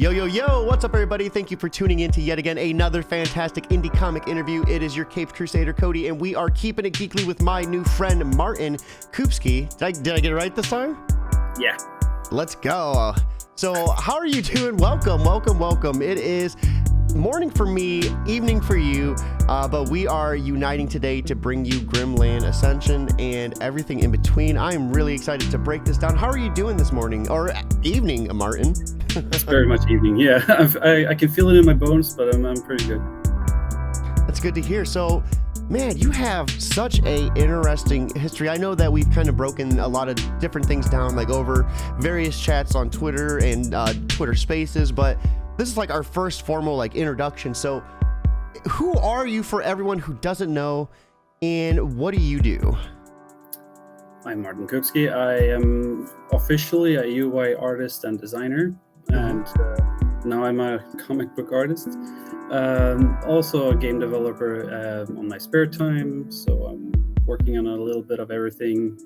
Yo, yo, yo, what's up, everybody? Thank you for tuning in to yet again another fantastic indie comic interview. It is your Capes Crusader, Cody, and we are keeping it geekly with my new friend, Martin Kupski. Did I get it right this time? Yeah. Let's go. So, how are you doing? Welcome. It is morning for me, evening for you, but we are uniting today to bring you Grimland, Ascension, and everything in between. I am really excited to break this down. How are you doing this morning or evening, Martin? It's very much evening. Yeah, I can feel it in my bones, but I'm pretty good. That's good to hear. So, man, you have such a interesting history. I know that we've kind of broken a lot of different things down, like over various chats on Twitter and Twitter Spaces, but this is like our first formal like introduction. So, who are you for everyone who doesn't know, and what do you do? I'm Martin Kupski. I am officially a UI artist and designer, and now I'm a comic book artist. Also a game developer on my spare time, so I'm working on a little bit of everything.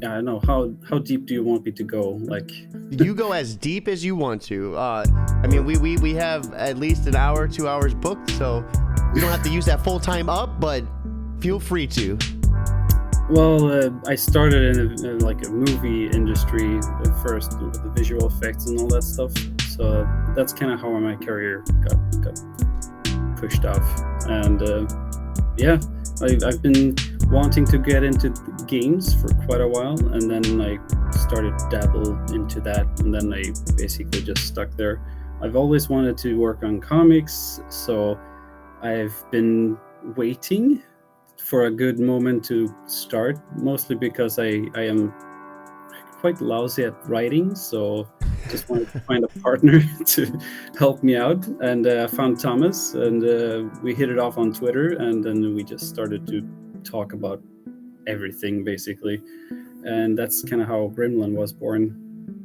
I don't know, how deep do you want me to go? Like, you go as deep as you want to. I mean, we have at least an hour, 2 hours booked, so you don't have to use that full time up, but feel free to. Well, I started in like a movie industry at first with the visual effects and all that stuff. So that's kind of how my career got pushed off. And I've been wanting to get into games for quite a while, and then I started to dabble into that, and then I basically just stuck there. I've always wanted to work on comics, so I've been waiting for a good moment to start, mostly because I am quite lousy at writing, so just wanted to find a partner to help me out, and found Thomas, and we hit it off on Twitter, and then we just started to talk about everything basically, and that's kind of how Grimland was born.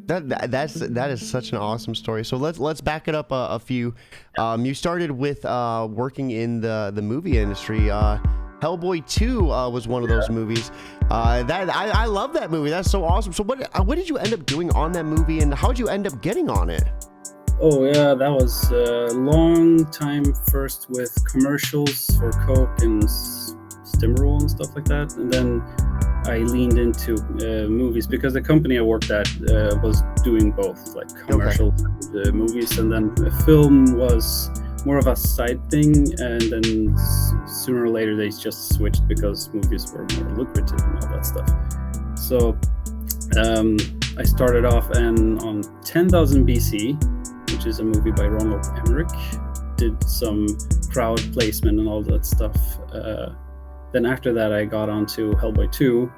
That is such an awesome story. So let's back it up a few. You started with working in the movie industry. Hellboy 2 was one of those movies. I love that movie. That's so awesome. So what did you end up doing on that movie, and how did you end up getting on it? Oh yeah, that was a long time first with commercials for Coke and Stimmerol and stuff like that, and then I leaned into movies because the company I worked at was doing both, like commercials and movies, and then a film was more of a side thing, and then sooner or later they just switched because movies were more lucrative and all that stuff. So I started off on 10,000 BC, which is a movie by Ronald Emmerich. Did some crowd placement and all that stuff. Then after that I got onto Hellboy 2.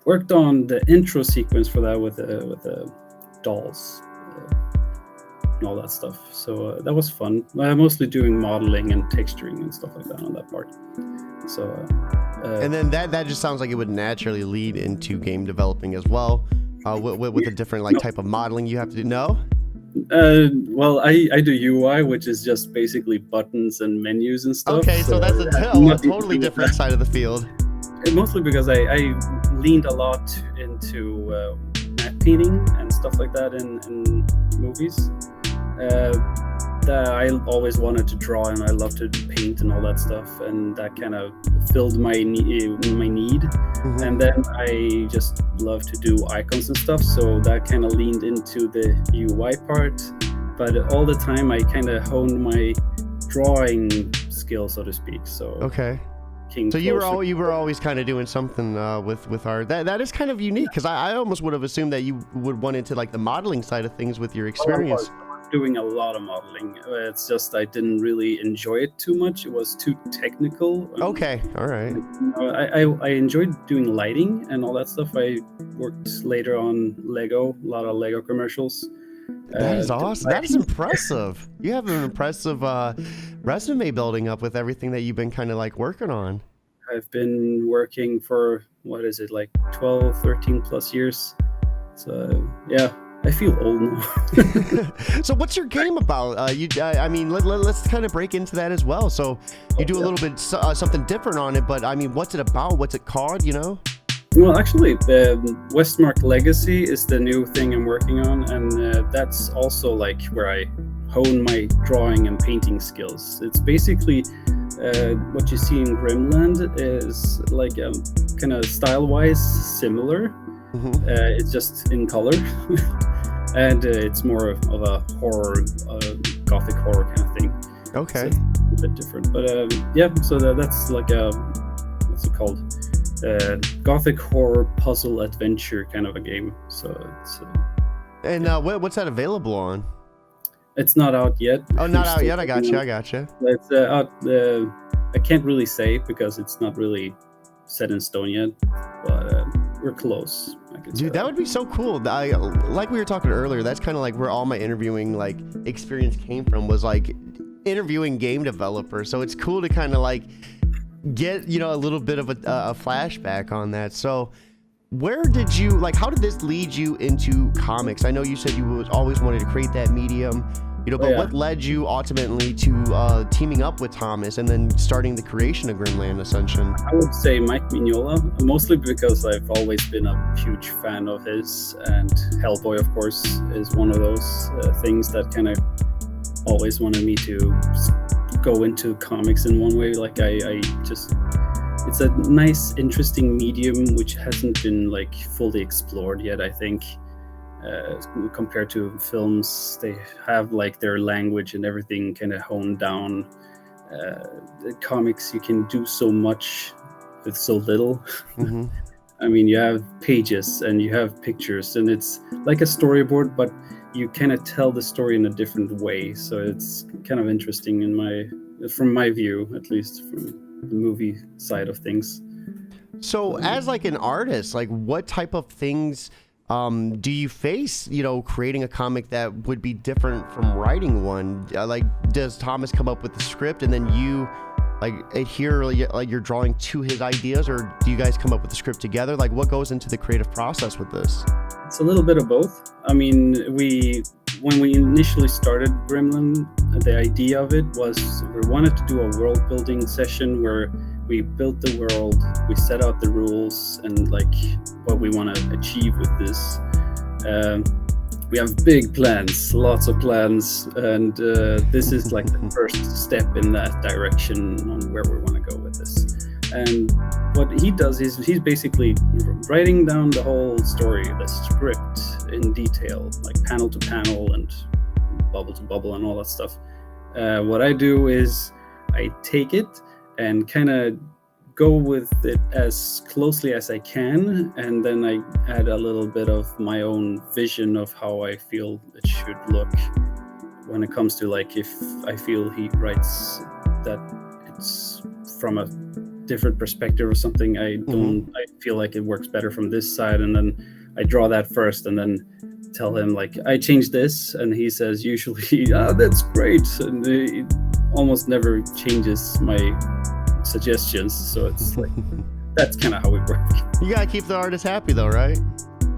Worked on the intro sequence for that with the dolls. And all that stuff, so that was fun. Mostly doing modeling and texturing and stuff like that on that part. So and then that just sounds like it would naturally lead into game developing as well, with a different type of modeling you have to do. No? Well, I do UI, which is just basically buttons and menus and stuff. Okay, so that's a totally different side of the field. Mostly because I leaned a lot into matte painting and stuff like that in movies. That I always wanted to draw, and I love to paint and all that stuff, and that kind of filled my need. Mm-hmm. And then I just love to do icons and stuff, so that kind of leaned into the UI part. But all the time I kind of honed my drawing skill, so to speak. So okay. So you were always kind of doing something with art. That is kind of unique, because I almost would have assumed that you would want into like the modeling side of things with your experience. I was doing a lot of modeling. It's just I didn't really enjoy it too much. It was too technical. Okay, all right. I enjoyed doing lighting and all that stuff. I worked later on a lot of Lego commercials. That is awesome. That is impressive. You have an impressive resume building up with everything that you've been kind of like working on. I've been working for, what is it, like 12, 13 plus years. So yeah, I feel old now. So what's your game about? I mean, let's kind of break into that as well. So you do a little bit something different on it, but I mean, what's it about? What's it called, you know? Well, actually, the Westmark Legacy is the new thing I'm working on, and that's also like where I hone my drawing and painting skills. It's basically what you see in Grimland is like kind of style-wise similar. It's just in color, and it's more of a horror, gothic horror kind of thing. Okay. So it's a bit different, but yeah. So that's like a what's it called? Gothic horror puzzle adventure kind of a game. So it's And what's that available on? it's not out yet. Oh, not out yet. I got you. It's out. I can't really say because it's not really set in stone yet, but we're close. Dude, that would be so cool. Like we were talking earlier, that's kind of like where all my interviewing like experience came from, was like interviewing game developers. So it's cool to kind of like get, you know, a little bit of a flashback on that. So where did you, like, how did this lead you into comics? I know you said you always wanted to create that medium, you know, but what led you ultimately to teaming up with Thomas and then starting the creation of Grimland Ascension? I would say Mike Mignola, mostly because I've always been a huge fan of his, and Hellboy, of course, is one of those things that kind of always wanted me to go into comics in one way. Like I just, it's a nice, interesting medium which hasn't been like fully explored yet, I think. Compared to films, they have like their language and everything kind of honed down. The comics, you can do so much with so little. I mean, you have pages and you have pictures, and it's like a storyboard, but you kind of tell the story in a different way. So it's kind of interesting from my view, at least from the movie side of things. So as like an artist, like what type of things do you face, you know, creating a comic that would be different from writing one? Like, does Thomas come up with the script and then you like adhere, like you're drawing to his ideas, or do you guys come up with the script together? Like, what goes into the creative process with this? It's a little bit of both. I mean, when we initially started Grimland, the idea of it was we wanted to do a world building session where we built the world, we set out the rules and like what we want to achieve with this. We have big plans, lots of plans, and this is like the first step in that direction on where we want to go with this. And what he does is he's basically writing down the whole story, the script in detail, like panel to panel and bubble to bubble and all that stuff. What I do is I take it and kind of go with it as closely as I can, and then I add a little bit of my own vision of how I feel it should look when it comes to like if I feel he writes that it's from a different perspective or something. I feel like it works better from this side, and then I draw that first and then tell him like I changed this, and he says usually that's great, and he almost never changes my suggestions. So it's like that's kind of how we work. You gotta keep the artist happy though, right?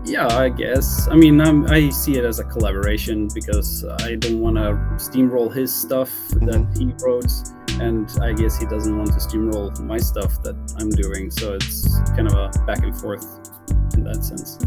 Yeah, I guess. I mean, I see it as a collaboration because I don't want to steamroll his stuff that he wrote, and I guess he doesn't want to steamroll my stuff that I'm doing. So it's kind of a back and forth in that sense.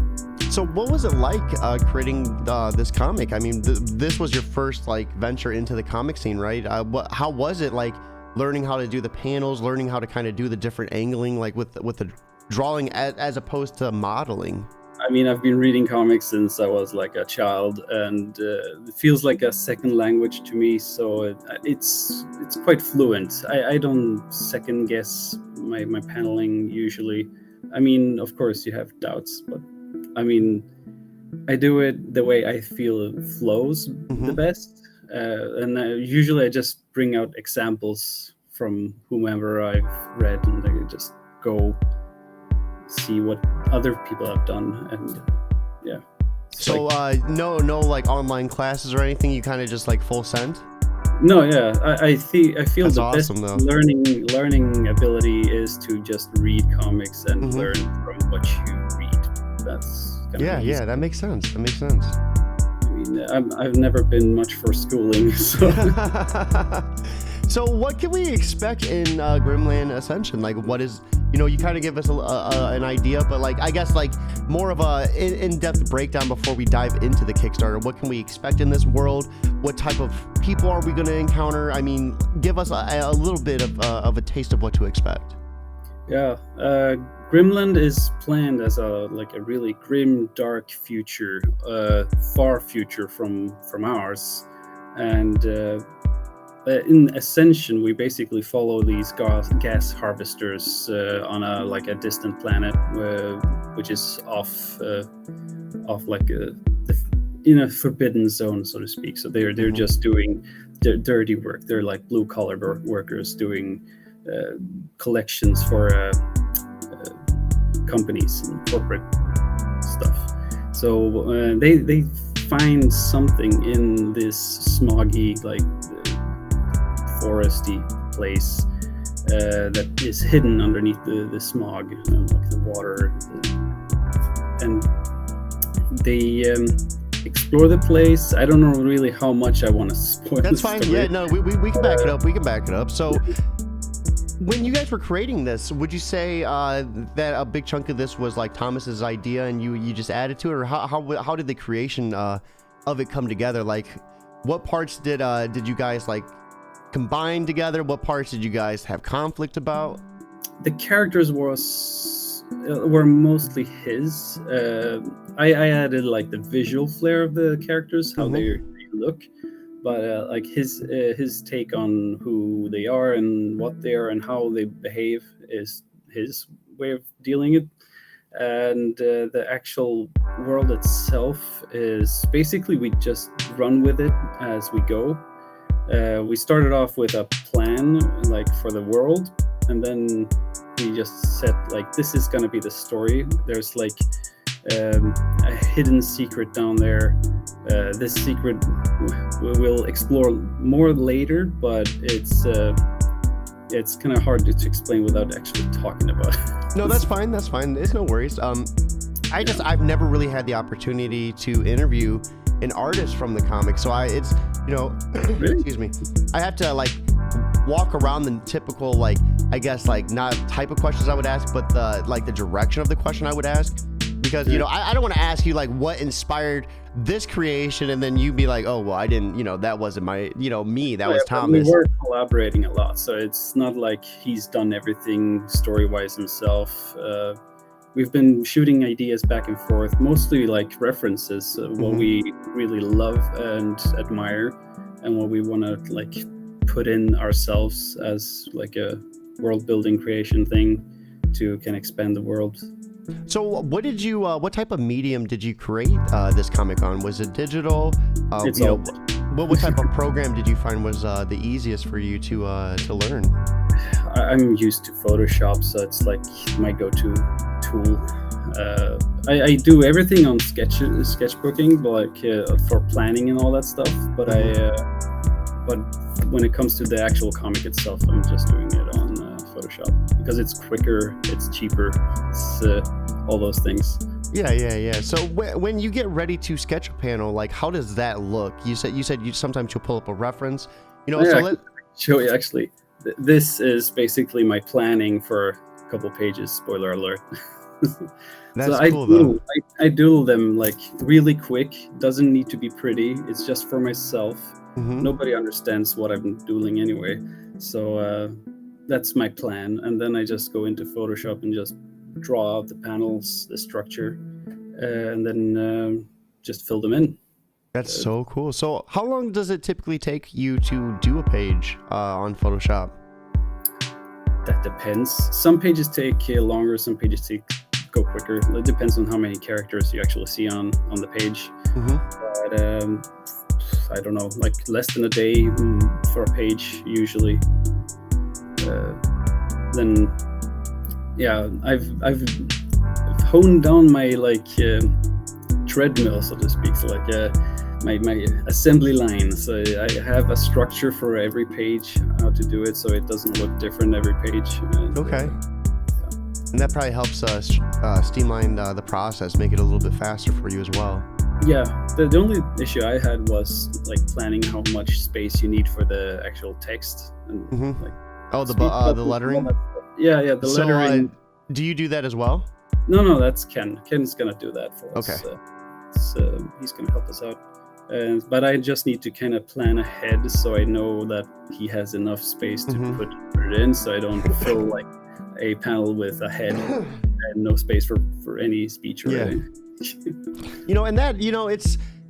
So what was it like creating this comic? I mean, this was your first like venture into the comic scene, right? How was it like learning how to do the panels, learning how to kind of do the different angling, like with the drawing as opposed to modeling? I mean, I've been reading comics since I was like a child, and it feels like a second language to me. So it's quite fluent. I don't second guess my paneling usually. I mean, of course you have doubts, but I mean, I do it the way I feel it flows the best. And usually I just bring out examples from whomever I've read, and I just go see what other people have done, and yeah. So like, no like online classes or anything, you kind of just like full send? No, yeah, I feel That's the awesome, best though. learning ability is to just read comics and learn from what you read. That's kind of easy. That makes sense. I mean, I've never been much for schooling, so. So what can we expect in Grimland Ascension? Like, what is, you kind of give us an idea, but like, I guess like more of a in-depth breakdown before we dive into the Kickstarter. What can we expect in this world? What type of people are we going to encounter? I mean, give us a little bit of a taste of what to expect. Yeah, Grimland is planned as a really grim, dark future, far future from ours, and in Ascension we basically follow these gas harvesters on a distant planet, which is off like in a forbidden zone, so to speak. So they're just doing dirty work. They're like blue collar workers doing collections for companies and corporate stuff. So they find something in this smoggy, foresty place that is hidden underneath the smog, like the water, and they explore the place. I don't know really how much I want to spoil. That's fine. Yeah, no, we can back it up. We can back it up. So when you guys were creating this, would you say that a big chunk of this was like Thomas's idea and you just added to it, or how did the creation of it come together? Like, what parts did you guys like combine together? What parts did you guys have conflict about? The characters were mostly his. I added like the visual flair of the characters, how they look, but like his take on who they are and what they are and how they behave is his way of dealing it. And the actual world itself is basically we just run with it as we go. We started off with a plan like for the world, and then we just said like, this is gonna be the story. There's like a hidden secret down there. This secret we will explore more later, but it's kind of hard to explain without actually talking about it. No, that's fine. That's fine. There's no worries. I've never really had the opportunity to interview an artist from the comic, so it's Really? excuse me, I have to like walk around the typical, like, I guess like not type of questions I would ask, but the direction of the question I would ask, because I don't want to ask you like what inspired this creation and then you be like, oh well, I didn't, that wasn't my me, that was Thomas. We were collaborating a lot, so it's not like he's done everything story-wise himself. We've been shooting ideas back and forth, mostly like references, what we really love and admire, and what we want to like put in ourselves as like a world-building creation thing to can expand the world. So what did you? What type of medium did you create this comic on? Was it digital? It's all what type of program did you find was the easiest for you to learn? I'm used to Photoshop, so it's like my go-to tool. I do everything on sketchbooking, but like for planning and all that stuff. But but when it comes to the actual comic itself, I'm just doing it on Photoshop because it's quicker, it's cheaper, it's all those things. Yeah. So when you get ready to sketch a panel, like how does that look? You said you sometimes you'll pull up a reference. I can show you actually. This is basically my planning for a couple pages. Spoiler alert. That's so cool though. I doodle them like really quick. Doesn't need to be pretty. It's just for myself. Nobody understands what I'm doodling anyway. So that's my plan. And then I just go into Photoshop and just draw out the panels, the structure, and then just fill them in. That's so cool. So how long does it typically take you to do a page on Photoshop? That depends. Some pages take longer, some pages go quicker. It depends on how many characters you actually see on the page. But I don't know, like less than a day for a page usually. Then yeah, I've honed down my like treadmill, so to speak. So like my assembly line. So I have a structure for every page, how to do it so it doesn't look different every page. Okay. And that probably helps streamline the process, make it a little bit faster for you as well. Yeah, the only issue I had was like planning how much space you need for the actual text and Mm-hmm. like Oh, speed the bubbles and all lettering. that stuff. Yeah, the So, lettering. do you do that as well? No, that's Ken. Ken's gonna do that for us. Okay. He's gonna help us out. But I just need to kind of plan ahead so I know that he has enough space to Mhm. put it in, so I don't fill like a panel with a head and no space for any speech or Yeah. anything. And that,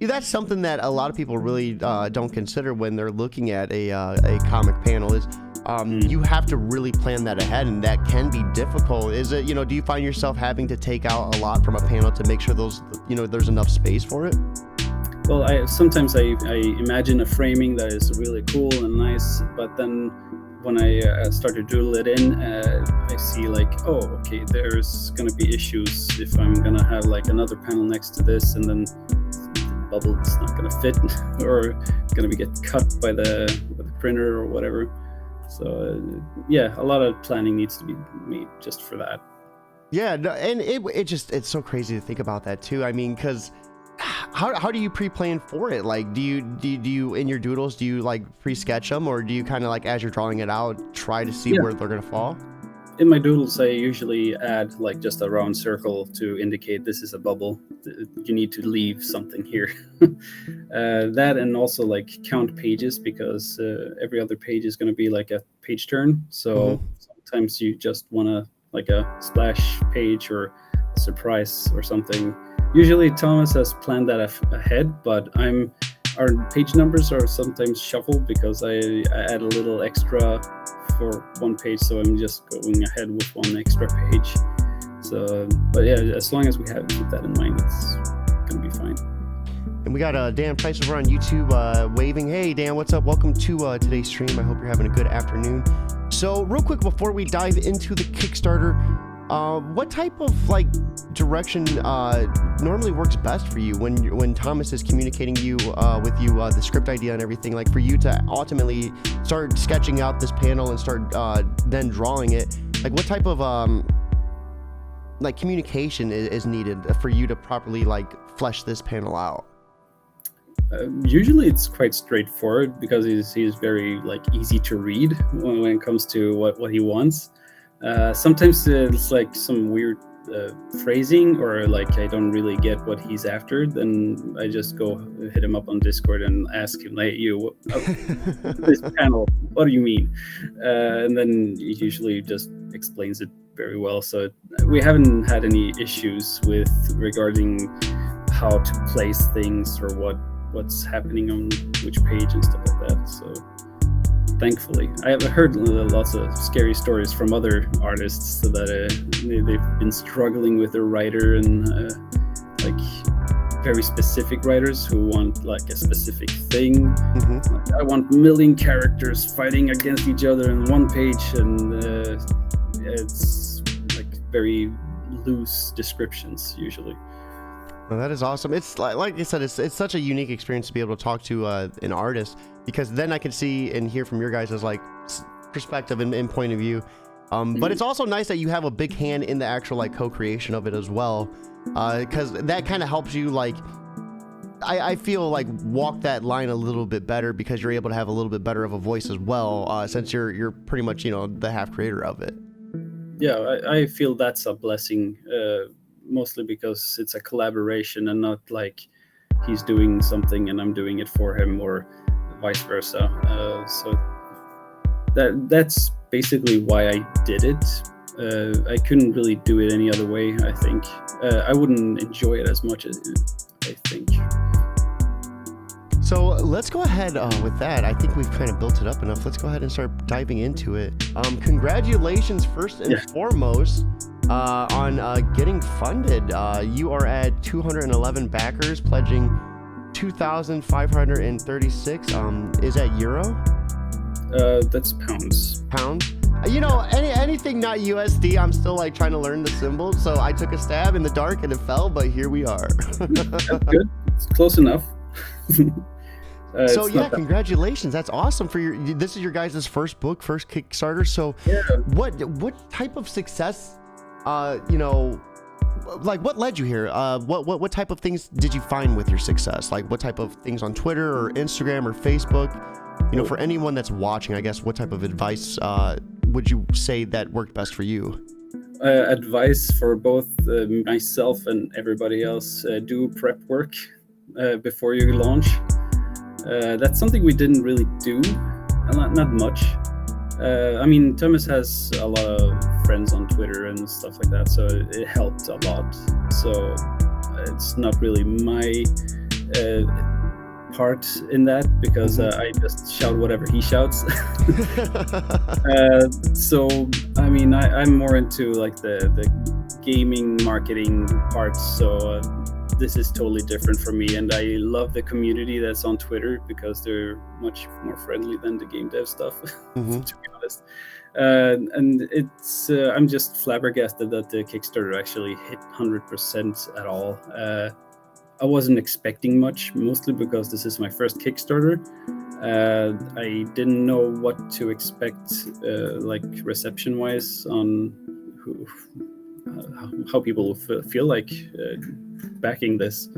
that's something that a lot of people really don't consider when they're looking at a comic panel is you have to really plan that ahead, and that can be difficult. Is it, do you find yourself having to take out a lot from a panel to make sure there's enough space for it? Well, sometimes I imagine a framing that is really cool and nice, but then when I start to doodle it in, I see like, oh, okay, there's gonna be issues if I'm gonna have like another panel next to this, and then the bubble is not gonna fit, or gonna get cut by the printer or whatever. So yeah, a lot of planning needs to be made just for that. Yeah, no, and it's so crazy to think about that too. I mean, because how do you pre-plan for it? Like, do you in your doodles, do you like pre-sketch them, or do you kind of like as you're drawing it out try to see where they're gonna fall? In my doodles, I usually add like just a round circle to indicate this is a bubble. You need to leave something here. That, and also like count pages, because every other page is going to be like a page turn. So sometimes you just want to like a splash page or a surprise or something. Usually Thomas has planned that ahead, but our page numbers are sometimes shuffled because I add a little extra for one page, so I'm just going ahead with one extra page. So, but yeah, as long as we have keep that in mind, it's gonna be fine. And we got Dan Price over on YouTube waving. Hey Dan, what's up? Welcome to today's stream. I hope you're having a good afternoon. So real quick before we dive into the Kickstarter, what type of like direction normally works best for you when Thomas is communicating with you the script idea and everything, like for you to ultimately start sketching out this panel and start then drawing it? Like what type of like communication is needed for you to properly like flesh this panel out? Usually it's quite straightforward because he's very like easy to read when it comes to what he wants. Sometimes it's like some weird phrasing, or like I don't really get what he's after, then I just go hit him up on Discord and ask him, like, this panel, what do you mean? And then he usually just explains it very well. So we haven't had any issues regarding how to place things or what's happening on which page and stuff like that. So thankfully, I have heard lots of scary stories from other artists that they've been struggling with their writer, and like very specific writers who want like a specific thing. Like, I want 1 million characters fighting against each other in one page, and it's like very loose descriptions usually. Well, that is awesome. It's like I said, it's such a unique experience to be able to talk to an artist, because then I can see and hear from your guys' like perspective and point of view. But it's also nice that you have a big hand in the actual like co-creation of it as well, because that kind of helps you like I feel like walk that line a little bit better, because you're able to have a little bit better of a voice as well, since you're pretty much the half creator of it. Yeah, I feel that's a blessing. Mostly because it's a collaboration and not like he's doing something and I'm doing it for him, or vice versa. So that's basically why I did it. I couldn't really do it any other way, I think. I wouldn't enjoy it as much as I think. So let's go ahead with that. I think we've kind of built it up enough. Let's go ahead and start diving into it. Congratulations first and foremost on getting funded. You are at 211 backers, pledging 2,536. Is that euro? That's pounds. Pounds? Anything not USD, I'm still like trying to learn the symbols. So I took a stab in the dark and it fell, but here we are. That's good. It's close enough. So yeah, congratulations. That's awesome this is your guys' first book, first Kickstarter. So what type of success, like, what led you here? What type of things did you find with your success? Like, what type of things on Twitter or Instagram or Facebook? You know, for anyone that's watching, I guess, what type of advice would you say that worked best for you? Advice for both myself and everybody else: do prep work before you launch. That's something we didn't really do, not much. I mean, Thomas has a lot of friends on Twitter and stuff like that, so it helped a lot. So it's not really my part in that, because I just shout whatever he shouts. So I mean, I'm more into like the gaming marketing parts, so this is totally different for me, and I love the community that's on Twitter because they're much more friendly than the game dev stuff, to be honest. And it's I'm just flabbergasted that the Kickstarter actually hit 100% at all. I wasn't expecting much, mostly because this is my first Kickstarter. I didn't know what to expect, like reception-wise, on how people feel like backing this.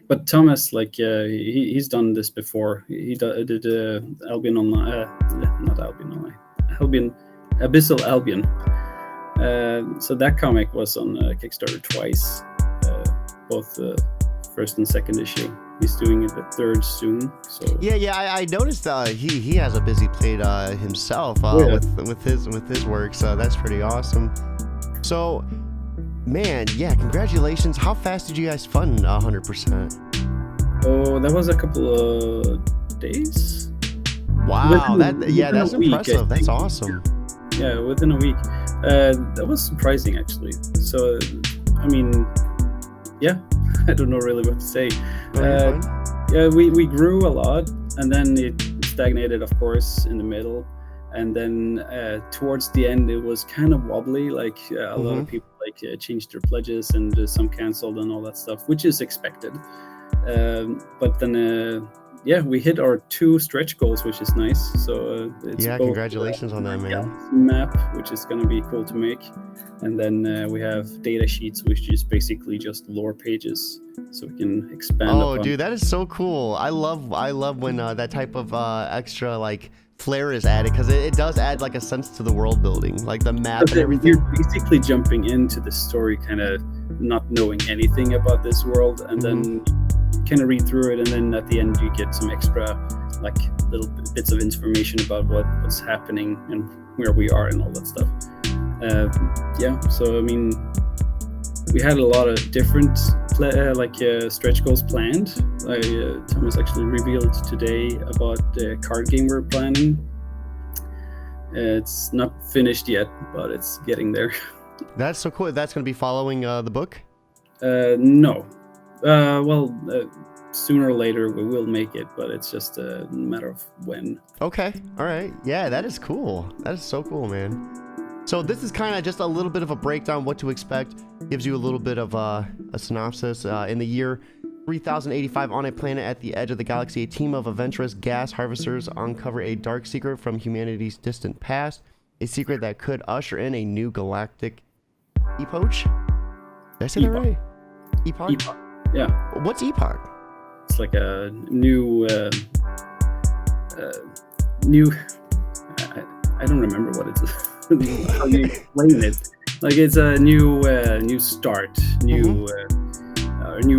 But Thomas, like, he's done this before. He did Albion Online, not Albion Online, Abyssal Albion. So that comic was on Kickstarter twice, both the first and second issue. He's doing the third soon. So yeah, I noticed he has a busy plate himself with his work. So that's pretty awesome. So, man, yeah, congratulations. How fast did you guys fund 100%? Oh, that was a couple of days. Wow, that's impressive. That's awesome. Yeah, within a week. That was surprising, actually. So, I mean, yeah, I don't know really what to say. Yeah, we grew a lot, and then it stagnated, of course, in the middle. And then towards the end, it was kind of wobbly. Like a lot of people changed their pledges, and some canceled and all that stuff, which is expected. But then, yeah, we hit our 2 stretch goals, which is nice. So it's both, congratulations on that, man. Map, which is going to be cool to make, and then we have data sheets, which is basically just lore pages, so we can expand. Oh, dude, that is so cool. I love when that type of extra like flair is added, because it does add like a sense to the world building, like the map and everything. You're basically jumping into the story kind of not knowing anything about this world, and then kind of read through it, and then at the end you get some extra like little bits of information about what's happening and where we are and all that stuff. Yeah, so I mean, we had a lot of different stretch goals planned. Thomas actually revealed today about the card game we're planning. It's not finished yet, but it's getting there. That's so cool. That's going to be following the book? No. Sooner or later we will make it, but it's just a matter of when. Okay. All right. Yeah, that is cool. That is so cool, man. So this is kind of just a little bit of a breakdown, what to expect. Gives you a little bit of a synopsis. In the year 3085, on a planet at the edge of the galaxy, a team of adventurous gas harvesters uncover a dark secret from humanity's distant past. A secret that could usher in a new galactic epoch. Did I say that right? Epoch? Yeah. What's epoch? It's like a new I don't remember what it's how you explain it. Like, it's a new start, new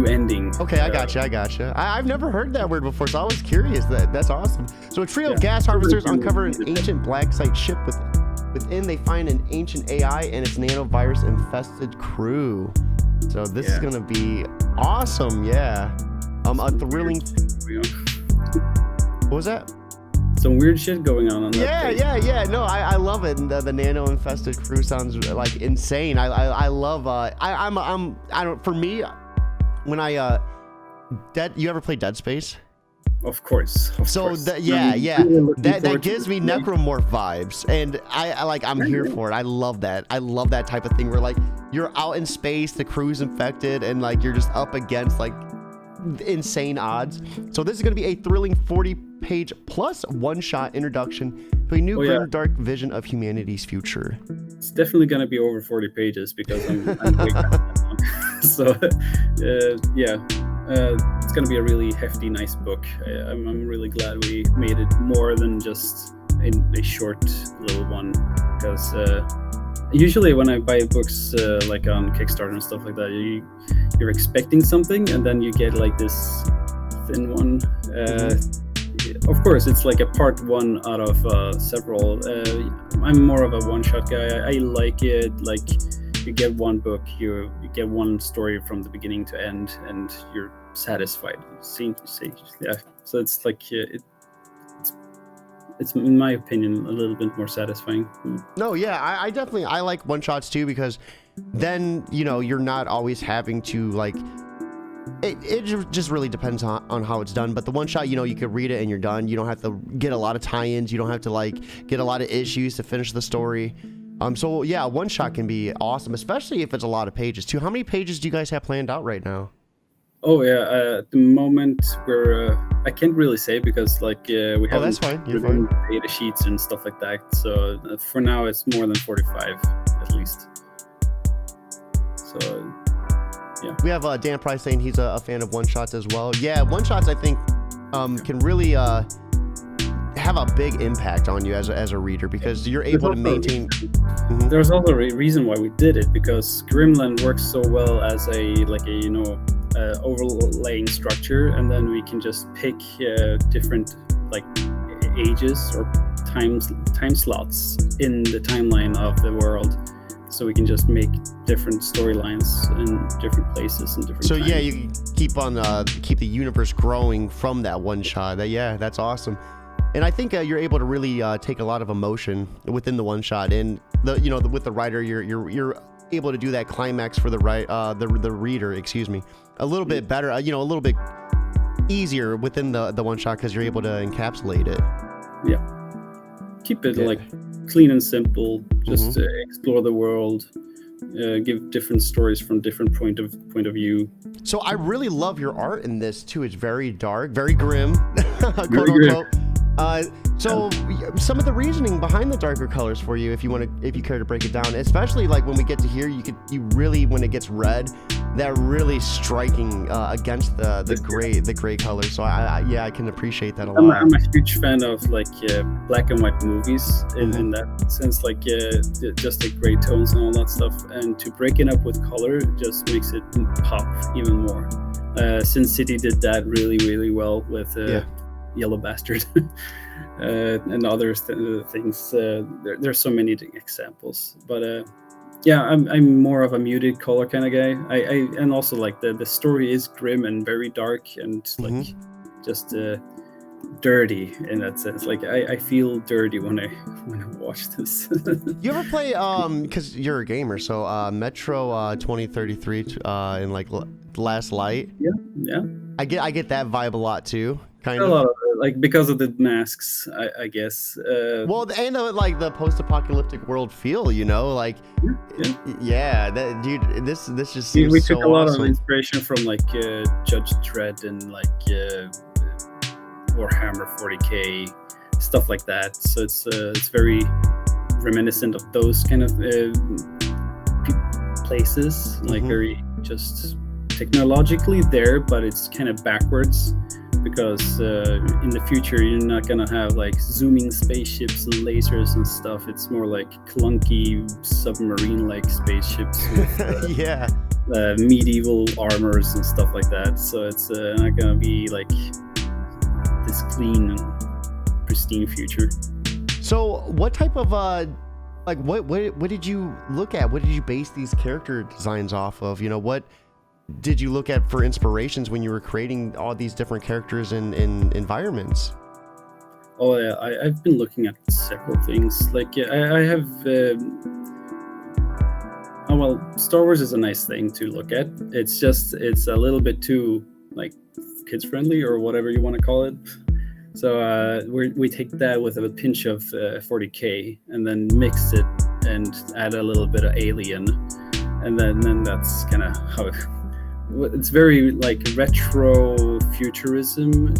ending. Okay, I gotcha. I've never heard that word before, so I was curious. That's awesome. So a trio of gas harvesters uncover an ancient black site ship. Within, they find an ancient AI and its nanovirus-infested crew. So this is gonna be awesome. Yeah. A thrilling. What was that? Some weird shit going on that page. Yeah. No, I love it. And the nano-infested crew sounds like insane. I love. For me, when you ever play Dead Space? Of course. That gives me necromorph vibes, and I'm here for it. I love that. I love that type of thing where like you're out in space, the crew's infected, and like you're just up against like insane odds. So this is going to be a thrilling 40-page plus one-shot introduction to a new grim dark vision of humanity's future. it's definitely going to be over 40 pages because I'm way past that long. So it's going to be a really hefty, nice book. I'm really glad we made it more than just a short little one, because usually when I buy books like on Kickstarter and stuff like that, you're expecting something and then you get like this thin one. Of course, it's like a part one out of several. I'm more of a one-shot guy. I like it. Like, you get one book, you get one story from the beginning to end, and you're satisfied. Yeah. So it's like it's in my opinion a little bit more satisfying. No, yeah, I definitely like one-shots too, because then you're not always having to like. It just really depends on how it's done, but the one shot, you could read it and you're done. You don't have to get a lot of tie-ins. You don't have to like get a lot of issues to finish the story. So yeah, one shot can be awesome, especially if it's a lot of pages too. How many pages do you guys have planned out right now? Oh yeah, at the moment I can't really say because like we have that's fine. You're fine. Data sheets and stuff like that. So for now it's more than 45 at least. So. Yeah. We have Dan Price saying he's a fan of one-shots as well. Yeah, one-shots I think can really have a big impact on you as a reader, because you're able to maintain. There's also a reason why we did it, because Grimland works so well as a overlaying structure, and then we can just pick different like ages or time slots in the timeline of the world. So we can just make different storylines in different places and different. So times. Yeah, you keep the universe growing from that one shot. That's awesome. And I think you're able to really take a lot of emotion within the one shot, and with the writer, you're able to do that climax for the reader, a little bit better, a little bit easier within the one shot, because you're able to encapsulate it. Yeah, keep it like clean and simple. Just explore the world, give different stories from different point of view. So I really love your art in this too. It's very dark, very grim, quote unquote. So some of the reasoning behind the darker colors for you, if you care to break it down, especially like when we get to here, you really, when it gets red, that really striking against the gray color. So I can appreciate that a lot. I'm a huge fan of like black and white movies in that sense, like just the gray tones and all that stuff. And to break it up with color just makes it pop even more. Sin City did that really, really well with Yellow Bastard and other things. There's so many examples, but I'm more of a muted color kind of guy. I and also like the story is grim and very dark and like just dirty in that sense. Like I feel dirty when I watch this. You ever play because you're a gamer, so Metro 2033 in like Last Light? Yeah. I get that vibe a lot too. Kind of. A lot of it, like because of the masks, I guess. Well, and like the post-apocalyptic world feel, like, that dude. This just seems we so took a lot awesome. of inspiration from like Judge Dredd and like Warhammer 40K stuff like that. So it's very reminiscent of those kind of places, like very just technologically there, but it's kind of backwards. Because in the future you're not gonna have like zooming spaceships and lasers and stuff. It's more like clunky submarine-like spaceships with medieval armors and stuff like that. So it's not gonna be like this clean and pristine future. So what type of what did you look at? What did you base these character designs off of? What did you look at for inspirations when you were creating all these different characters in environments? Oh yeah, I've been looking at several things. Like I have. Star Wars is a nice thing to look at. It's a little bit too like kids friendly or whatever you want to call it. So we take that with a pinch of 40K and then mix it and add a little bit of Alien, and then that's kind of how it's very like retro futurism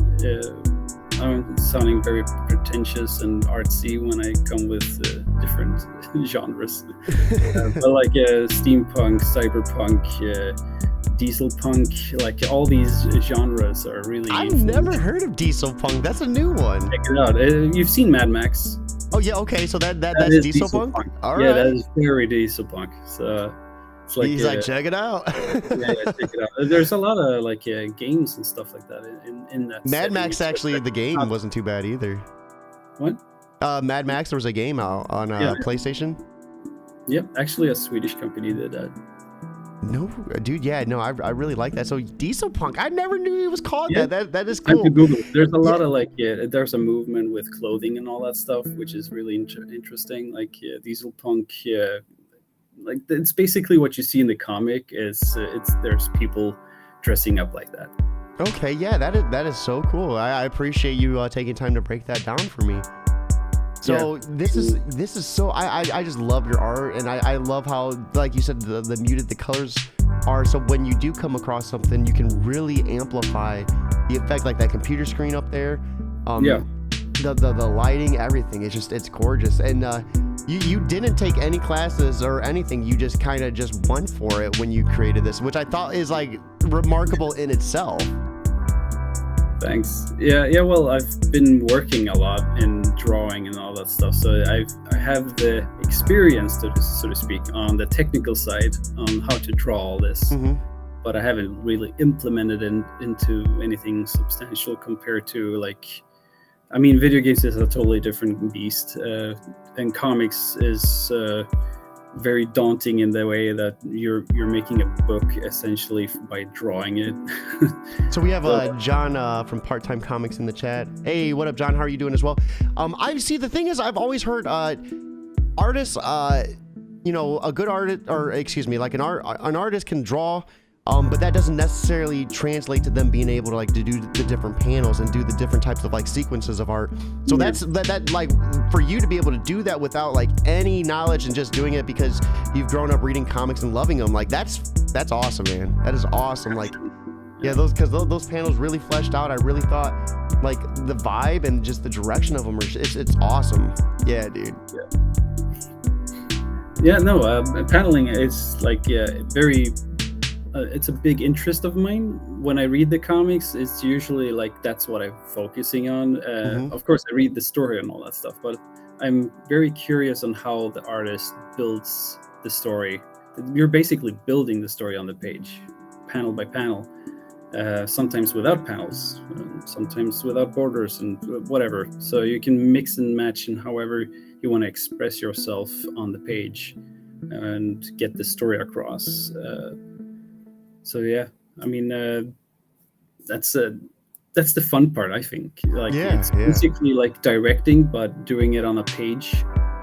I'm sounding very pretentious and artsy when I come with different genres. But like steampunk, cyberpunk, diesel punk, like all these genres are really. I've never heard of diesel punk. That's a new one. Check it out. You've seen Mad Max. Oh yeah, okay. So that's diesel punk. All right. Yeah, that is very diesel punk. So it's like he's like, check it out. yeah, check it out. There's a lot of like games and stuff like that in that. Mad Max actually, the game wasn't too bad either. What? Mad Max, there was a game out on PlayStation. Yep, actually a Swedish company did that. No, dude, yeah, no, I really like that. So diesel punk, I never knew it was called that. That is cool. I could Google it. There's a lot of like, there's a movement with clothing and all that stuff, which is really interesting. Like diesel punk, like it's basically what you see in the comic. There's people dressing up like that. Okay, yeah, that is so cool. I appreciate you taking time to break that down for me. So this is so I just love your art, and I love how, like you said, the muted the colors are, so when you do come across something, you can really amplify the effect, like that computer screen up there. The lighting, everything. It's gorgeous. And you didn't take any classes or anything. You just kind of just went for it when you created this, which I thought is like remarkable in itself. Thanks. Yeah. Well, I've been working a lot in drawing and all that stuff, so I have the experience, so to speak, on the technical side on how to draw all this. Mm-hmm. But I haven't really implemented into anything substantial compared to like. I mean, video games is a totally different beast, and comics is very daunting in the way that you're making a book essentially by drawing it. So we have John from Part Time Comics in the chat. Hey, what up, John? How are you doing as well? I see. The thing is, I've always heard artists, a good artist, or excuse me, like an artist can draw. But that doesn't necessarily translate to them being able to like to do the different panels and do the different types of like sequences of art. So that's that like for you to be able to do that without like any knowledge and just doing it because you've grown up reading comics and loving them, like that's awesome, man. That is awesome. Like those panels really fleshed out. I really thought like the vibe and just the direction of them it's awesome. Yeah, dude. Paneling is like very. It's a big interest of mine. When I read the comics, it's usually like that's what I'm focusing on. Of course, I read the story and all that stuff, but I'm very curious on how the artist builds the story. You're basically building the story on the page, panel by panel, sometimes without panels, sometimes without borders and whatever. So you can mix and match in however you want to express yourself on the page and get the story across. So yeah, I mean that's the fun part, I think. Like it's basically like directing, but doing it on a page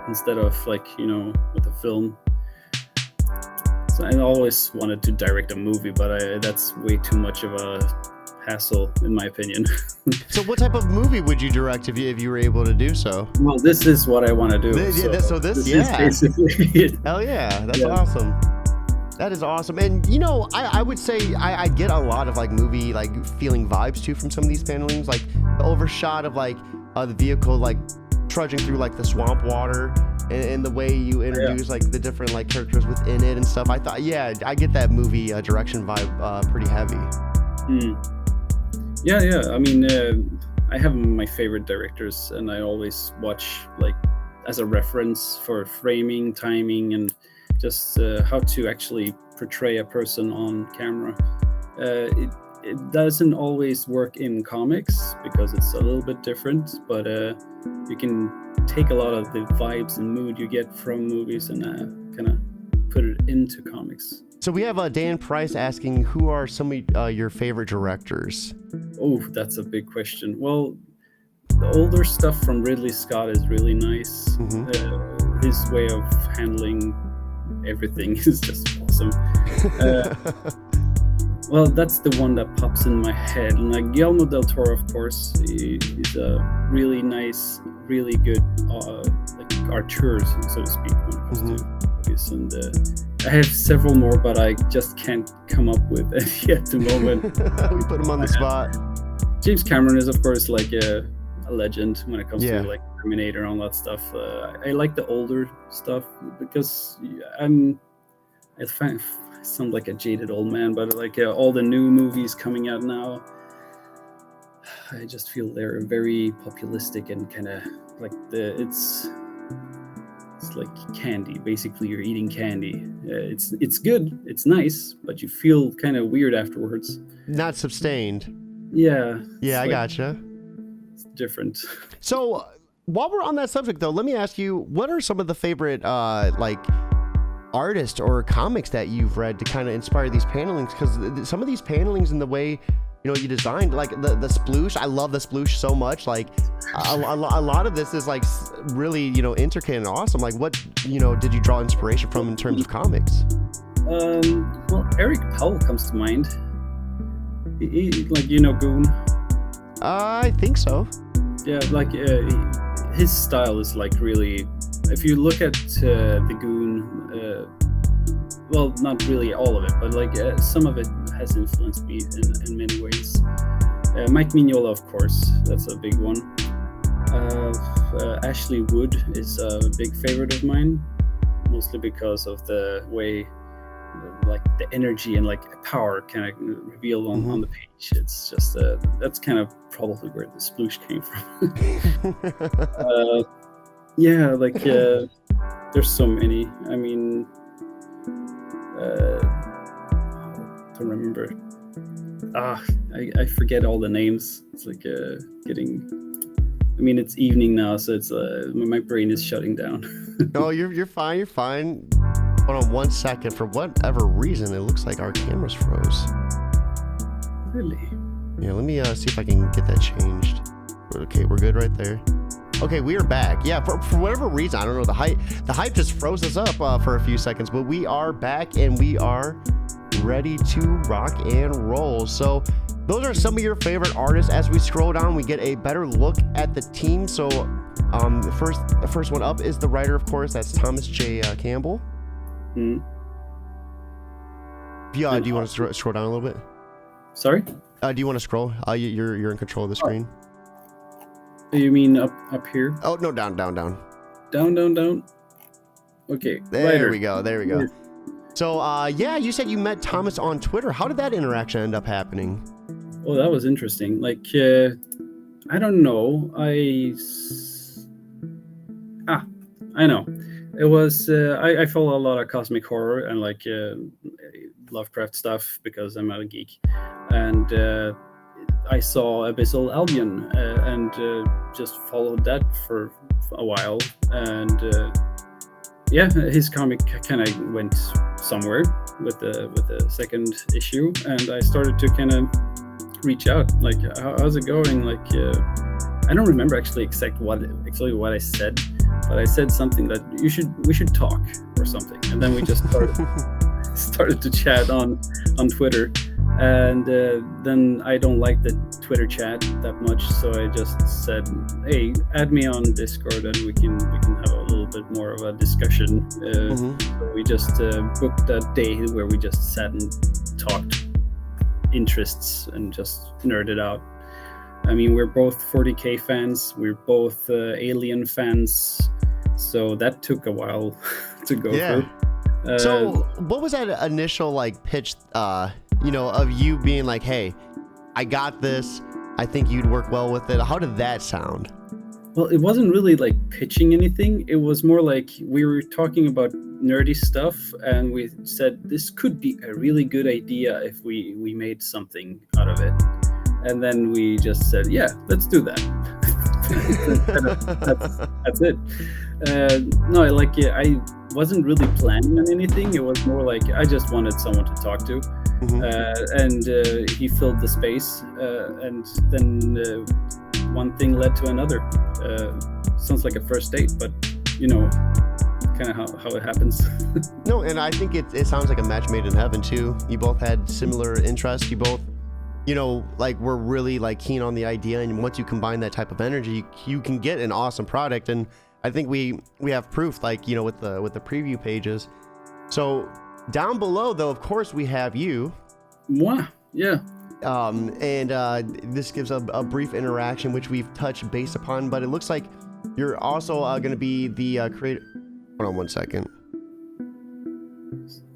instead of like with a film. So I always wanted to direct a movie, but that's way too much of a hassle, in my opinion. So what type of movie would you direct if you were able to do so? Well, this is what I want to do. This is basically it. Hell yeah, that's awesome. That is awesome. And I would say I get a lot of like movie like feeling vibes too from some of these panelings, like the overshot of like the vehicle like trudging through like the swamp water and the way you introduce like the different like characters within it and stuff. I thought I get that movie direction vibe pretty heavy. I mean I have my favorite directors and I always watch like as a reference for framing, timing, and just how to actually portray a person on camera. It doesn't always work in comics because it's a little bit different, but you can take a lot of the vibes and mood you get from movies and kind of put it into comics. So we have Dan Price asking, who are some of your favorite directors? Oh, that's a big question. Well, the older stuff from Ridley Scott is really nice. His way of handling everything is just awesome. Well, that's the one that pops in my head. And like Guillermo del Toro, of course, he's a really nice, really good like artist, so to speak, when it comes to movies. And I have several more, but I just can't come up with any at the moment. We put him on the spot. James Cameron is, of course, like a legend when it comes Yeah. to like Terminator and all that stuff. I like the older stuff because I find I sound like a jaded old man, but like all the new movies coming out now, I just feel they're very populistic and kind of like it's like candy. Basically, you're eating candy. It's good, it's nice, but you feel kind of weird afterwards. Not sustained. Yeah. Yeah, I like, gotcha. It's different. So while we're on that subject, though, let me ask you, what are some of the favorite like artists or comics that you've read to kind of inspire these panelings? Because some of these panelings and the way you designed, like the sploosh, I love the sploosh so much. Like a lot of this is like really intricate and awesome. Like what did you draw inspiration from in terms of comics? Well, Eric Powell comes to mind. Like Goon. I think so. Yeah, like his style is like really. If you look at the Goon, well, not really all of it, but like some of it has influenced me in many ways. Mike Mignola, of course, that's a big one. Ashley Wood is a big favorite of mine, mostly because of the way, like the energy and like power kind of revealed on the page. It's just that's kind of probably where the sploosh came from. Yeah, like there's so many. I mean, don't remember. I forget all the names. It's like I mean, it's evening now, so it's my brain is shutting down. No, you're fine. You're fine. Hold on 1 second. For whatever reason, it looks like our cameras froze. Really? Yeah, let me see if I can get that changed. Okay, we're good right there. Okay, we are back. Yeah, for whatever reason, I don't know, the hype just froze us up for a few seconds, but we are back and we are ready to rock and roll. So those are some of your favorite artists. As we scroll down, we get a better look at the team. So the first one up is the writer, of course. That's Thomas J. Campbell. Mm. Do you want to scroll down a little bit? Sorry? Do you want to scroll? You're in control of the screen. You mean up here? Oh no, down. Down. Okay. There we go. So yeah, you said you met Thomas on Twitter. How did that interaction end up happening? Oh, that was interesting. Like I don't know. I know. It was I follow a lot of cosmic horror and like Lovecraft stuff because I'm a geek, and I saw Abyssal Albion and just followed that for a while, and yeah, his comic kind of went somewhere with the second issue, and I started to kind of reach out, like, how's it going? Like, I don't remember actually exactly what I said, but I said something that we should talk or something, and then we just started to chat on Twitter. And then I don't like the Twitter chat that much, so I just said, "Hey, add me on Discord, and we can have a little bit more of a discussion." So we just booked a day where we just sat and talked interests and just nerded out. I mean, we're both 40K fans. We're both Alien fans, so that took a while to go through. So, what was that initial like pitch? Of you being like, hey, I got this, I think you'd work well with it. How did that sound? Well, it wasn't really like pitching anything. It was more like we were talking about nerdy stuff, and we said this could be a really good idea if we made something out of it. And then we just said, yeah, let's do that. That's it. No, like I wasn't really planning on anything. It was more like I just wanted someone to talk to. And he filled the space, and then one thing led to another. Sounds like a first date, but kind of how it happens. No, and I think it sounds like a match made in heaven too. You both had similar interests. You both, like were really like keen on the idea, and once you combine that type of energy, you can get an awesome product. And I think we have proof, like with the preview pages. So down below, though, of course, we have you. Moi, yeah. And this gives a brief interaction, which we've touched base upon, but it looks like you're also going to be the creator. Hold on one second.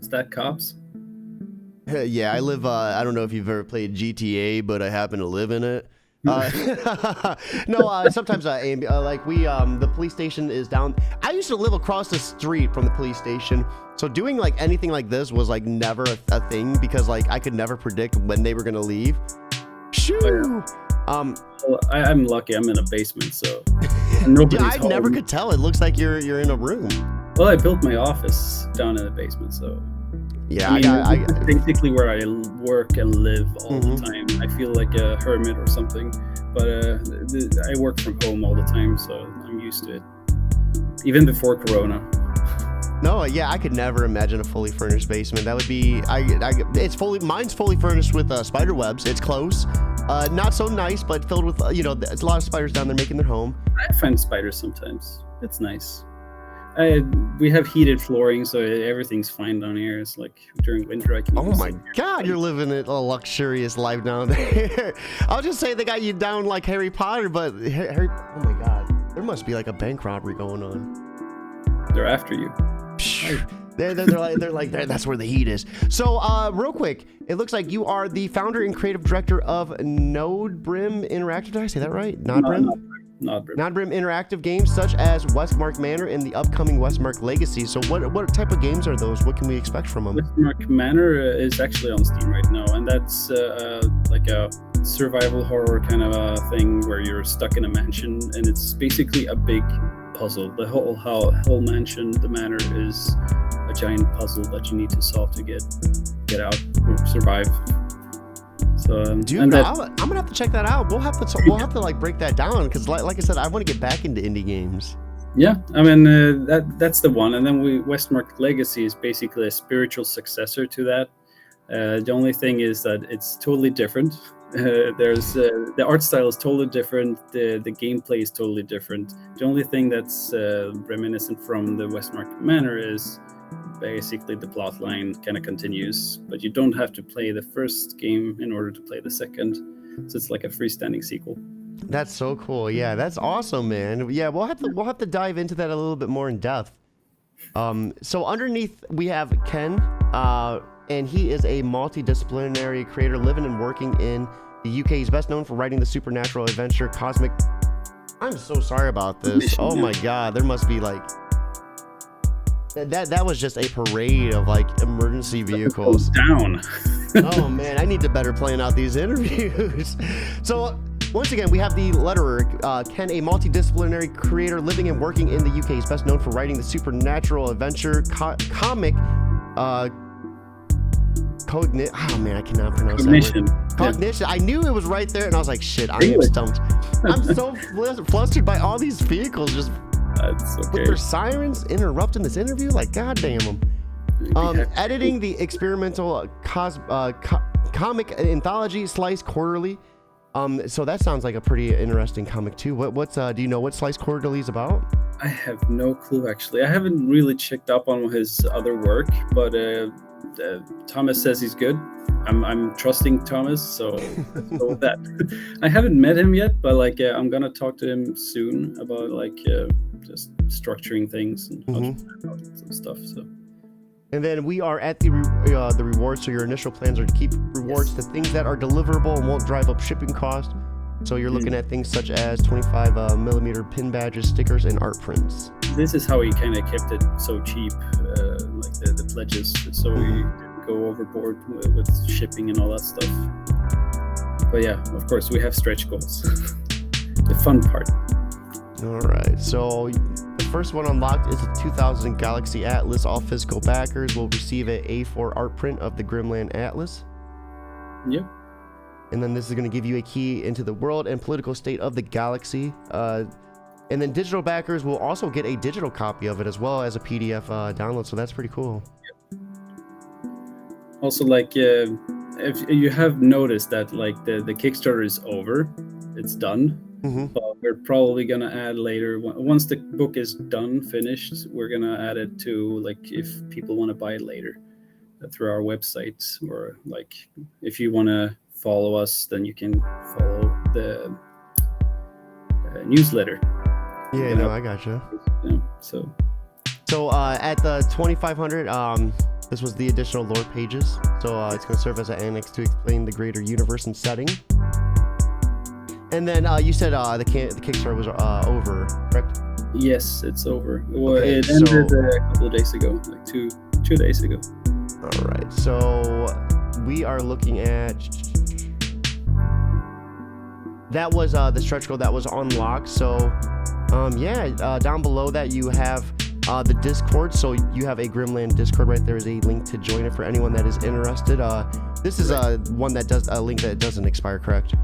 Is that cops? Yeah, I live, I don't know if you've ever played GTA, but I happen to live in it. No, sometimes like the police station is down. I used to live across the street from the police station, so doing like anything like this was like never a thing, because like I could never predict when they were gonna leave. Shoo! Oh, yeah. Well, I'm lucky. I'm in a basement, so nobody's I home. never could tell. It looks like you're in a room. Well, I built my office down in the basement, so yeah, I mean, basically where I work and live all the time. I feel like a hermit or something, but I work from home all the time, so I'm used to it. Even before Corona. No, yeah, I could never imagine a fully furnished basement. That would be, mine's fully furnished with spider webs. It's close, not so nice, but filled with, there's a lot of spiders down there making their home. I find spiders sometimes. It's nice. We have heated flooring, so everything's fine down here. It's like during winter I can. Oh my God, you're living a luxurious life down there. I'll just say they got you down like Harry Potter, but Harry. Oh my God, there must be like a bank robbery going on. They're after you. They're like that's where the heat is. So real quick, it looks like you are the founder and creative director of Nodebrim Interactive. Did I say that right? Nodebrim? Nodebrim Interactive games such as Westmark Manor and the upcoming Westmark Legacy. So what type of games are those? What can we expect from them? Westmark Manor is actually on Steam right now, and that's like a survival horror kind of a thing where you're stuck in a mansion, and it's basically a big puzzle. The whole mansion, the manor, is a giant puzzle that you need to solve to get out or survive. So, dude, I'm gonna have to check that out. We'll have to like break that down, because like I said, I want to get back into indie games. Yeah, I mean that's the one, and then Westmark Legacy is basically a spiritual successor to that. The only thing is that it's totally different. There's the art style is totally different. The gameplay is totally different. The only thing that's reminiscent from the Westmark Manor is basically the plot line kind of continues, but you don't have to play the first game in order to play the second. So it's like a freestanding sequel. That's so cool. Yeah, that's awesome, man. Yeah, we'll have to dive into that a little bit more in depth. So underneath we have Ken, and he is a multidisciplinary creator living and working in the UK. He's best known for writing the supernatural adventure Cosmic. I'm so sorry about this. Oh my God, there must be like that was just a parade of like emergency vehicles. Down. Oh man, I need to better plan out these interviews. So once again, we have the letterer, Ken, a multidisciplinary creator living and working in the UK. He's best known for writing the supernatural adventure comic Cognition. Oh man, I cannot pronounce that word. Cognition. Yeah. I knew it was right there, and I was like, shit, I am stumped. I'm so flustered by all these vehicles just with their sirens interrupting this interview. Like, goddamn them. Editing the experimental comic anthology Slice Quarterly. So that sounds like a pretty interesting comic too. What's do you know what Slice Quarterly is about? I have no clue, actually. I haven't really checked up on his other work, but Thomas says he's good. I'm trusting Thomas, so let's go with that. I haven't met him yet, but like I'm gonna talk to him soon about like just structuring things and how to find out some stuff. So. And then we are at the rewards. So your initial plans are to keep rewards to things that are deliverable and won't drive up shipping costs. So you're looking at things such as 25 millimeter pin badges, stickers, and art prints. This is how he kind of kept it so cheap, like the pledges, so we didn't go overboard with shipping and all that stuff. But yeah, of course, we have stretch goals. The fun part. All right, so the first one unlocked is a 2000 Galaxy Atlas. All physical backers will receive an A4 art print of the Grimland Atlas. Yep. And then this is going to give you a key into the world and political state of the galaxy. And then digital backers will also get a digital copy of it as well as a PDF download. So that's pretty cool. Yep. Also, like, if you have noticed that, like, the Kickstarter is over, it's done. But we're probably going to add later, once the book is done, finished, we're going to add it to, like, if people want to buy it later through our website, or like if you want to follow us, then you can follow the newsletter. Yeah, no, I gotcha. So at the 2500, this was the additional lore pages. So it's going to serve as an annex to explain the greater universe and setting. And then you said the Kickstarter was over, correct? Yes, it's over. Well, Okay, it ended a couple of days ago, like two days ago. All right, so we are looking at that was the stretch goal that was unlocked. So down below that you have the Discord. So you have a Grimland Discord right there. Is a link to join it for anyone that is interested. This is one that does a link that doesn't expire, correct?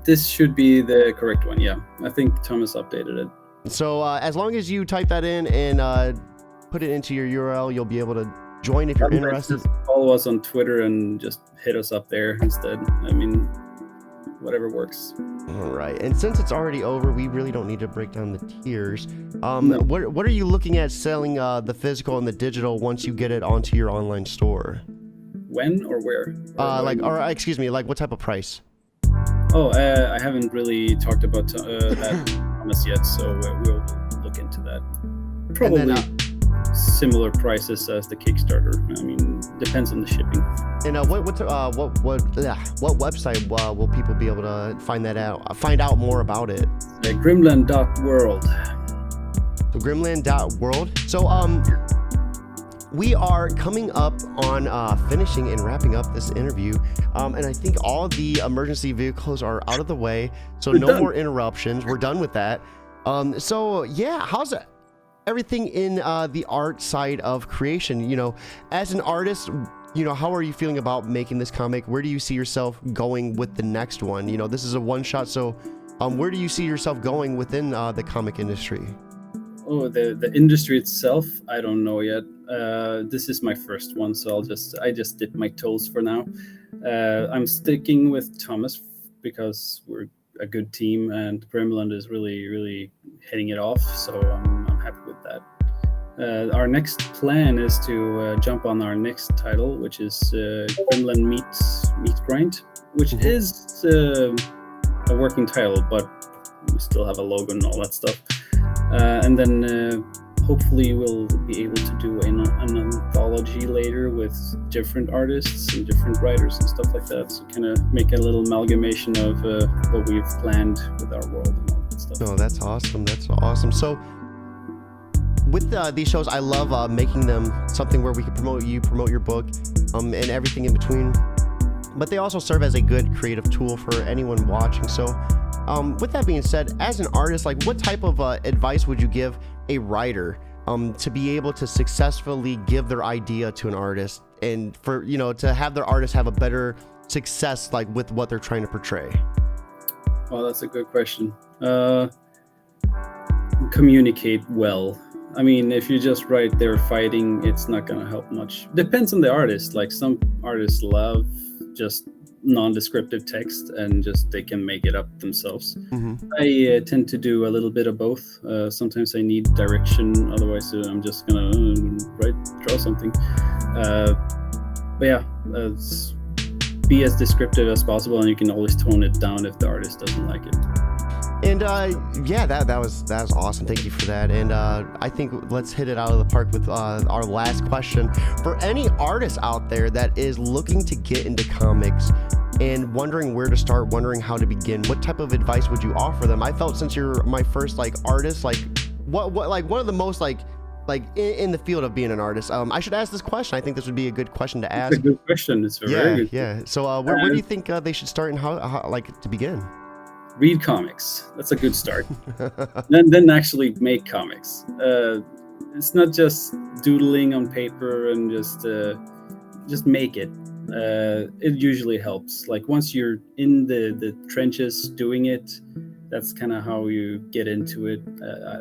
This should be the correct one. Yeah, I think Thomas updated it. So as long as you type that in and put it into your URL, you'll be able to join if you're interested. Just follow us on Twitter and just hit us up there instead. I mean, whatever works. All right, and since it's already over, we really don't need to break down the tiers. No. What are you looking at selling the physical and the digital once you get it onto your online store? When or where? Like what type of price? Oh, I haven't really talked about that Thomas yet, so we'll look into that. Probably similar prices as the Kickstarter. I mean, depends on the shipping. And what website will people be able to find out more about it? Grimland.world. So Grimland.world. So we are coming up on finishing and wrapping up this interview, and I think all the emergency vehicles are out of the way, so no more interruptions. We're done with that. So yeah, how's everything in the art side of creation? You know, as an artist, you know, how are you feeling about making this comic? Where do you see yourself going with the next one? You know, this is a one shot, so where do you see yourself going within the comic industry? Oh, the industry itself, I don't know yet. This is my first one, so I just dip my toes for now. I'm sticking with Thomas because we're a good team, and Grimland is really, really hitting it off. So I'm happy with that. Our next plan is to jump on our next title, which is Grimland Meat Grind, which is a working title, but we still have a logo and all that stuff. And then hopefully we'll be able to do an anthology later with different artists and different writers and stuff like that. So kind of make a little amalgamation of what we've planned with our world and all that stuff. Oh, that's awesome. That's awesome. So with these shows, I love making them something where we can promote your book, and everything in between. But they also serve as a good creative tool for anyone watching. So with that being said, as an artist, like what type of advice would you give a writer to be able to successfully give their idea to an artist, and for, you know, to have their artist have a better success like with what they're trying to portray? Well, that's a good question. Communicate well. I mean, if you just write they're fighting, it's not going to help much. Depends on the artist. Like some artists love just non-descriptive text and just they can make it up themselves. I tend to do a little bit of both. Sometimes I need direction, otherwise I'm just gonna draw something. But yeah, be as descriptive as possible, and you can always tone it down if the artist doesn't like it. And yeah, that was awesome. Thank you for that. And I think let's hit it out of the park with our last question. For any artist out there that is looking to get into comics and wondering where to start, wondering how to begin, what type of advice would you offer them? I felt, since you're my first artist, what like one of the most in the field of being an artist, I should ask this question. I think this would be a good question to ask. It's a good question. It's a very good. Yeah. So where do you think they should start, and how to begin? Read comics. That's a good start. then actually make comics. It's not just doodling on paper and just make it. It usually helps. Like once you're in the trenches doing it, that's kind of how you get into it.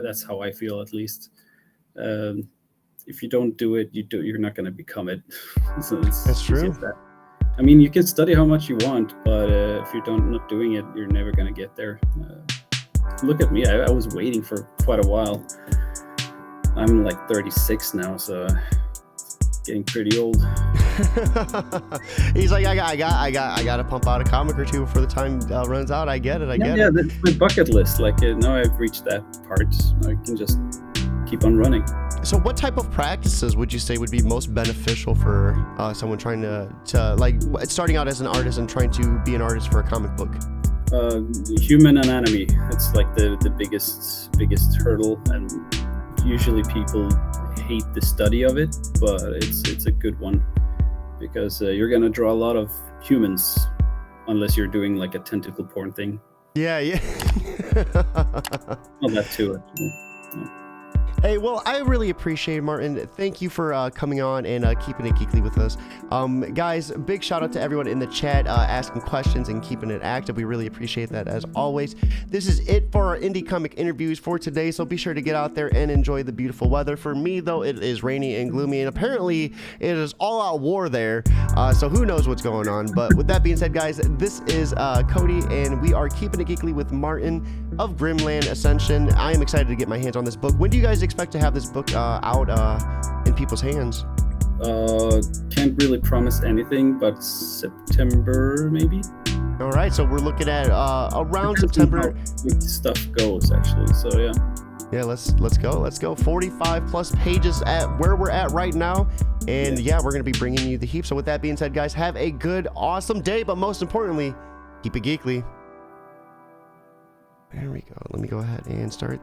That's how I feel, at least. If you don't do it, you're not going to become it. So that's true. I mean, you can study how much you want, but if you're not doing it, you're never going to get there. Look at me. I was waiting for quite a while. I'm like 36 now, so getting pretty old. He's like, I got to pump out a comic or two before the time runs out. I get it. Yeah, that's my bucket list. Like now I've reached that part. I can just keep on running. So what type of practices would you say would be most beneficial for someone trying to like starting out as an artist and trying to be an artist for a comic book? Human anatomy. It's like the biggest hurdle, and usually people hate the study of it, but it's a good one because you're gonna draw a lot of humans unless you're doing like a tentacle porn thing. Yeah. Well, that too, actually. Yeah. Hey, well, I really appreciate it, Martin. Thank you for coming on and keeping it geekly with us. Guys, big shout out to everyone in the chat asking questions and keeping it active. We really appreciate that as always. This is it for our indie comic interviews for today, so be sure to get out there and enjoy the beautiful weather. For me, though, it is rainy and gloomy, and apparently it is all-out war there, so who knows what's going on. But with that being said, guys, this is Cody, and we are keeping it geekly with Martin of Grimland Ascension. I am excited to get my hands on this book. When do you guys expect to have this book out in people's hands? Can't really promise anything, but September maybe. All right, so we're looking at around September. Stuff goes actually, so yeah. Yeah, let's go. 45 plus pages at where we're at right now, and yeah, we're gonna be bringing you the heap. So with that being said, guys, have a good, awesome day, but most importantly, keep it geekly. There we go. Let me go ahead and start